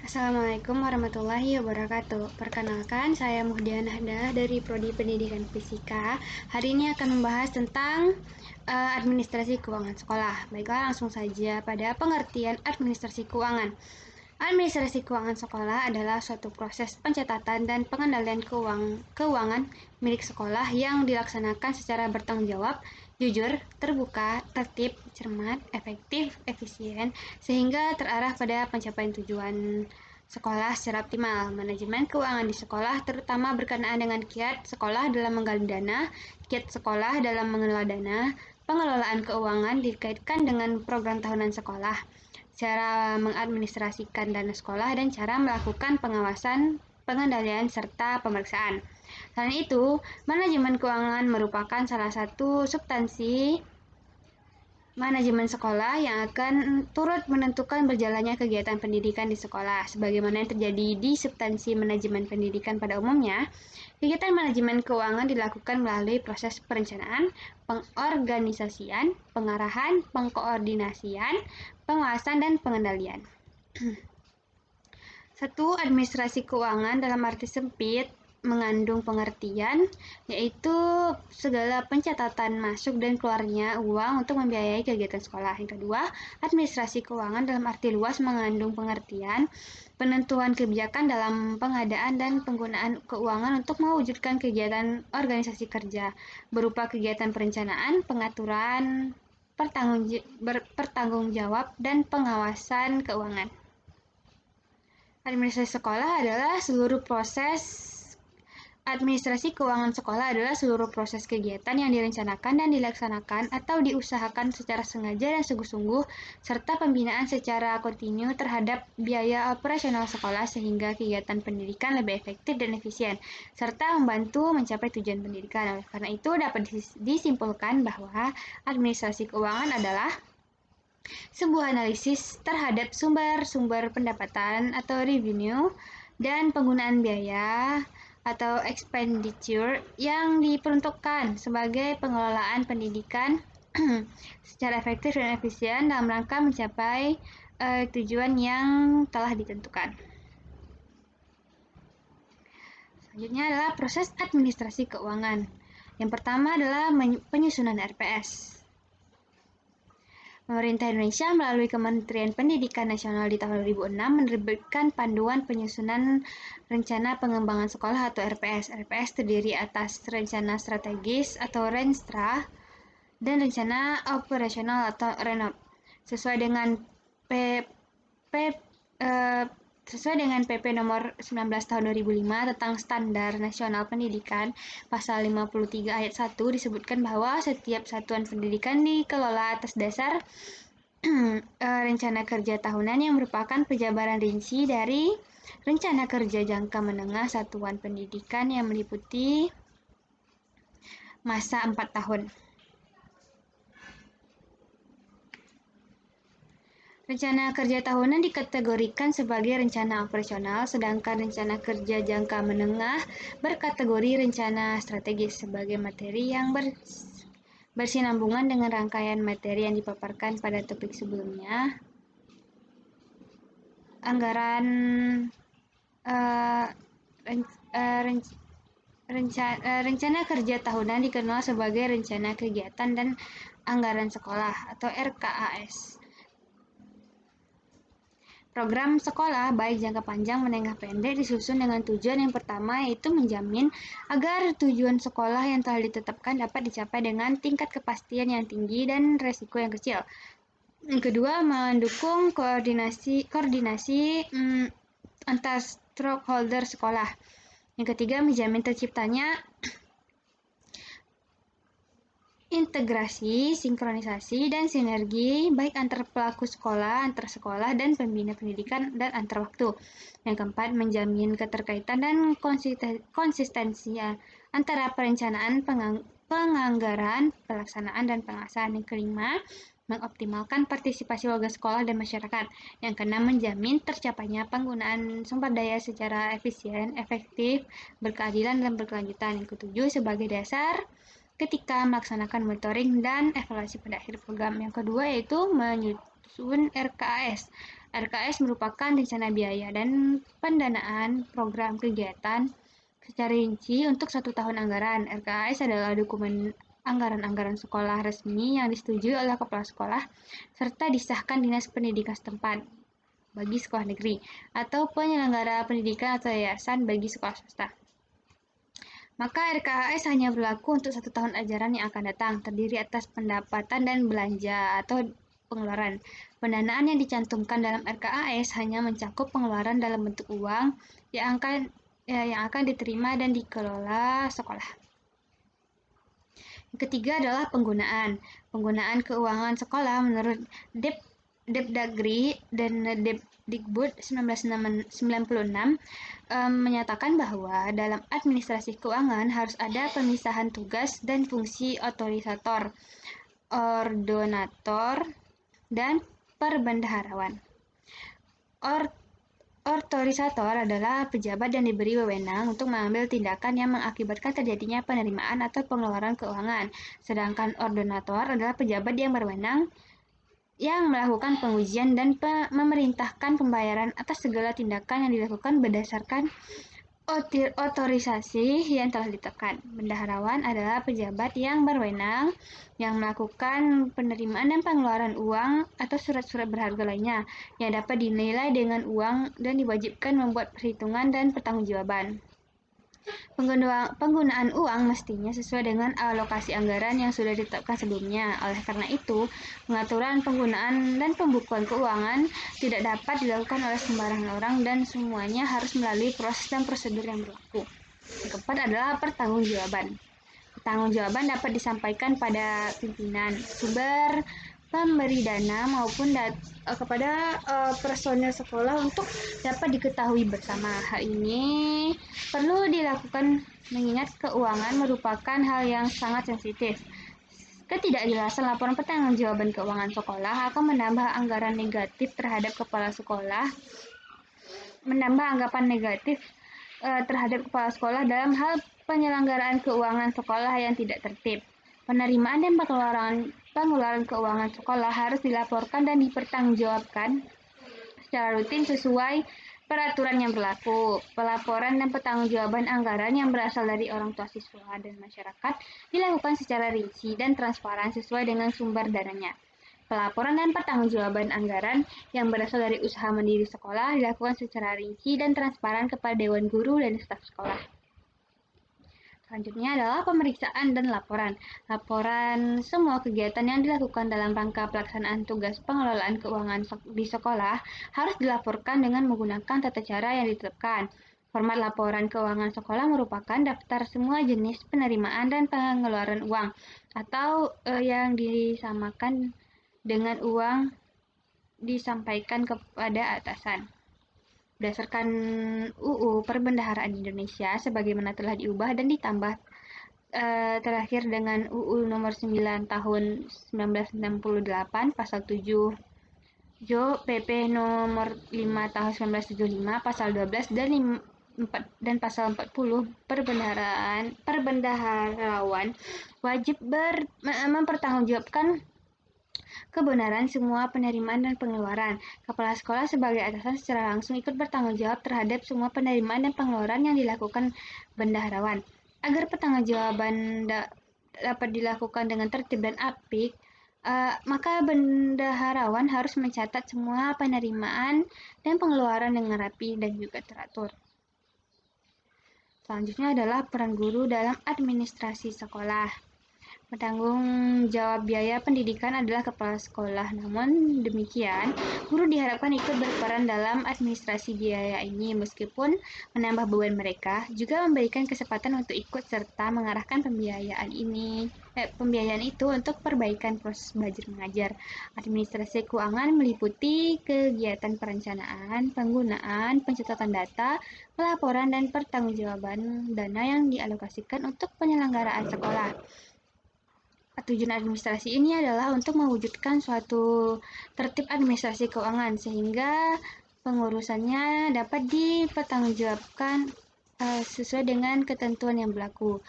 Assalamualaikum warahmatullahi wabarakatuh. Perkenalkan, saya Muhdian Hada dari Prodi Pendidikan Fisika. Hari ini akan membahas tentang administrasi keuangan sekolah. Baiklah, langsung saja pada pengertian administrasi keuangan. Administrasi keuangan sekolah adalah suatu proses pencatatan dan pengendalian keuangan milik sekolah yang dilaksanakan secara bertanggung jawab, jujur, terbuka, tertib, cermat, efektif, efisien, sehingga terarah pada pencapaian tujuan sekolah secara optimal. Manajemen keuangan di sekolah terutama berkenaan dengan kiat sekolah dalam menggali dana, kiat sekolah dalam mengelola dana, pengelolaan keuangan dikaitkan dengan program tahunan sekolah, cara mengadministrasikan dana sekolah, dan cara melakukan pengawasan, pengendalian, serta pemeriksaan. Selain itu, manajemen keuangan merupakan salah satu substansi manajemen sekolah yang akan turut menentukan berjalannya kegiatan pendidikan di sekolah. Sebagaimana yang terjadi di substansi manajemen pendidikan pada umumnya, kegiatan manajemen keuangan dilakukan melalui proses perencanaan, pengorganisasian, pengarahan, pengkoordinasian, pengawasan, dan pengendalian. 1. Administrasi keuangan dalam arti sempit mengandung pengertian, yaitu segala pencatatan masuk dan keluarnya uang untuk membiayai kegiatan sekolah. Yang kedua, administrasi keuangan dalam arti luas mengandung pengertian penentuan kebijakan dalam pengadaan dan penggunaan keuangan untuk mewujudkan kegiatan organisasi kerja, berupa kegiatan perencanaan, pengaturan, bertanggung jawab, dan pengawasan keuangan. Administrasi keuangan sekolah adalah seluruh proses kegiatan yang direncanakan dan dilaksanakan atau diusahakan secara sengaja dan sungguh-sungguh, serta pembinaan secara kontinu terhadap biaya operasional sekolah sehingga kegiatan pendidikan lebih efektif dan efisien, serta membantu mencapai tujuan pendidikan. Oleh karena itu, dapat disimpulkan bahwa administrasi keuangan adalah sebuah analisis terhadap sumber-sumber pendapatan atau revenue dan penggunaan biaya atau expenditure yang diperuntukkan sebagai pengelolaan pendidikan secara efektif dan efisien dalam rangka mencapai tujuan yang telah ditentukan. Selanjutnya adalah proses administrasi keuangan. Yang pertama adalah penyusunan RPS. Pemerintah Indonesia melalui Kementerian Pendidikan Nasional di tahun 2006 menerbitkan Panduan Penyusunan Rencana Pengembangan Sekolah atau RPS. RPS terdiri atas rencana strategis atau Renstra dan rencana operasional atau RENOP. Sesuai dengan PP nomor 19 tahun 2005 tentang Standar Nasional Pendidikan, pasal 53 ayat 1 disebutkan bahwa setiap satuan pendidikan dikelola atas dasar rencana kerja tahunan yang merupakan penjabaran rinci dari rencana kerja jangka menengah satuan pendidikan yang meliputi masa 4 tahun. Rencana kerja tahunan dikategorikan sebagai rencana operasional, sedangkan rencana kerja jangka menengah berkategori rencana strategis sebagai materi yang bersinambungan dengan rangkaian materi yang dipaparkan pada topik sebelumnya. Rencana kerja tahunan dikenal sebagai rencana kegiatan dan anggaran sekolah atau RKAS. Program sekolah baik jangka panjang menengah pendek disusun dengan tujuan yang pertama, yaitu menjamin agar tujuan sekolah yang telah ditetapkan dapat dicapai dengan tingkat kepastian yang tinggi dan resiko yang kecil. Yang kedua, mendukung koordinasi antar stakeholder sekolah. Yang ketiga, menjamin terciptanya integrasi, sinkronisasi, dan sinergi baik antar pelaku sekolah, antar sekolah, dan pembina pendidikan, dan antar waktu. Yang keempat, menjamin keterkaitan dan konsistensi antara perencanaan, penganggaran, pelaksanaan, dan pengawasan. Yang kelima, mengoptimalkan partisipasi warga sekolah dan masyarakat. Yang keenam, menjamin tercapainya penggunaan sumber daya secara efisien, efektif, berkeadilan, dan berkelanjutan. Yang ketujuh, sebagai dasar ketika melaksanakan monitoring dan evaluasi pada akhir program. Yang kedua yaitu menyusun RKAS RKS merupakan rencana biaya dan pendanaan program kegiatan secara rinci untuk 1 tahun anggaran. RKS adalah dokumen anggaran-anggaran sekolah resmi yang disetujui oleh kepala sekolah serta disahkan Dinas Pendidikan setempat bagi sekolah negeri atau penyelenggara pendidikan atau yayasan bagi sekolah swasta. Maka RKAS hanya berlaku untuk 1 tahun ajaran yang akan datang, terdiri atas pendapatan dan belanja atau pengeluaran. Pendanaan yang dicantumkan dalam RKAS hanya mencakup pengeluaran dalam bentuk uang yang akan diterima dan dikelola sekolah. Yang ketiga adalah penggunaan. Penggunaan keuangan sekolah menurut Depdagri dan Depdikbud 1996 menyatakan bahwa dalam administrasi keuangan harus ada pemisahan tugas dan fungsi otorisator, ordonator, dan perbendaharawan. Otorisator adalah pejabat yang diberi wewenang untuk mengambil tindakan yang mengakibatkan terjadinya penerimaan atau pengeluaran keuangan. Sedangkan ordonator adalah pejabat yang berwenang yang melakukan pengujian dan memerintahkan pembayaran atas segala tindakan yang dilakukan berdasarkan otorisasi yang telah ditetapkan. Bendaharawan adalah pejabat yang berwenang yang melakukan penerimaan dan pengeluaran uang atau surat-surat berharga lainnya yang dapat dinilai dengan uang dan diwajibkan membuat perhitungan dan pertanggungjawaban. Penggunaan uang mestinya sesuai dengan alokasi anggaran yang sudah ditetapkan sebelumnya. Oleh karena itu, pengaturan penggunaan dan pembukuan keuangan tidak dapat dilakukan oleh sembarangan orang dan semuanya harus melalui proses dan prosedur yang berlaku. Yang keempat adalah pertanggungjawaban. Pertanggungjawaban dapat disampaikan pada pimpinan, sumber pemberi dana maupun kepada personel sekolah untuk dapat diketahui bersama. Hal ini perlu dilakukan mengingat keuangan merupakan hal yang sangat sensitif. Ketidakjelasan laporan pertanggungjawaban keuangan sekolah akan menambah anggaran negatif terhadap kepala sekolah, terhadap kepala sekolah dalam hal penyelenggaraan keuangan sekolah yang tidak tertib. Penerimaan dan pengeluaran keuangan sekolah harus dilaporkan dan dipertanggungjawabkan secara rutin sesuai peraturan yang berlaku. Pelaporan dan pertanggungjawaban anggaran yang berasal dari orang tua siswa dan masyarakat dilakukan secara rinci dan transparan sesuai dengan sumber dananya. Pelaporan dan pertanggungjawaban anggaran yang berasal dari usaha mandiri sekolah dilakukan secara rinci dan transparan kepada Dewan Guru dan staf sekolah. Selanjutnya adalah pemeriksaan dan laporan. Laporan semua kegiatan yang dilakukan dalam rangka pelaksanaan tugas pengelolaan keuangan di sekolah harus dilaporkan dengan menggunakan tata cara yang ditetapkan. Format laporan keuangan sekolah merupakan daftar semua jenis penerimaan dan pengeluaran uang atau yang disamakan dengan uang disampaikan kepada atasan. Berdasarkan UU Perbendaharaan Indonesia sebagaimana telah diubah dan ditambah terakhir dengan UU nomor 9 tahun 1968 pasal 7 PP nomor 5 tahun 1975 pasal 12 dan pasal 40 perbendaharawan wajib mempertanggungjawabkan kebenaran semua penerimaan dan pengeluaran. Kepala sekolah sebagai atasan secara langsung ikut bertanggung jawab terhadap semua penerimaan dan pengeluaran yang dilakukan bendaharawan. Agar pertanggungjawaban dapat dilakukan dengan tertib dan apik, maka bendaharawan harus mencatat semua penerimaan dan pengeluaran dengan rapi dan juga teratur. Selanjutnya adalah peran guru dalam administrasi sekolah. Penanggung jawab biaya pendidikan adalah kepala sekolah. Namun demikian, guru diharapkan ikut berperan dalam administrasi biaya ini meskipun menambah beban mereka, juga memberikan kesempatan untuk ikut serta mengarahkan pembiayaan itu untuk perbaikan proses belajar mengajar. Administrasi keuangan meliputi kegiatan perencanaan, penggunaan, pencatatan data, pelaporan dan pertanggungjawaban dana yang dialokasikan untuk penyelenggaraan sekolah. Tujuan administrasi ini adalah untuk mewujudkan suatu tertib administrasi keuangan sehingga pengurusannya dapat dipertanggungjawabkan sesuai dengan ketentuan yang berlaku.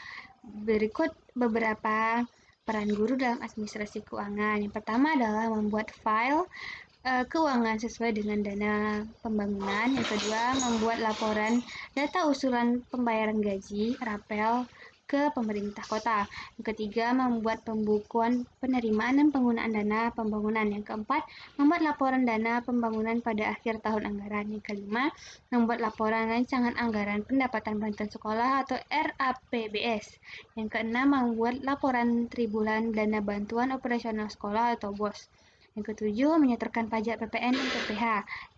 Berikut beberapa peran guru dalam administrasi keuangan. Yang pertama adalah membuat file keuangan sesuai dengan dana pembangunan. Yang kedua, membuat laporan data usulan pembayaran gaji, rapel, ke pemerintah kota. Yang ketiga, membuat pembukuan penerimaan dan penggunaan dana pembangunan. Yang keempat, membuat laporan dana pembangunan pada akhir tahun anggaran. Yang kelima, membuat laporan rancangan anggaran pendapatan bantuan sekolah atau RAPBS. Yang keenam, membuat laporan tribulan dana bantuan operasional sekolah atau BOS. Yang ketujuh, menyetorkan pajak PPN dan PPh.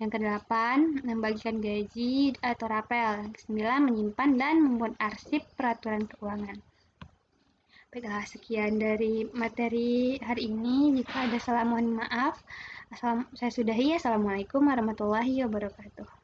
Yang kedelapan, membagikan gaji atau rapel. Yang kesembilan, menyimpan dan membuat arsip peraturan keuangan. Baiklah, sekian dari materi hari ini. Jika ada salah, mohon maaf. Saya sudahi. Assalamualaikum warahmatullahi wabarakatuh.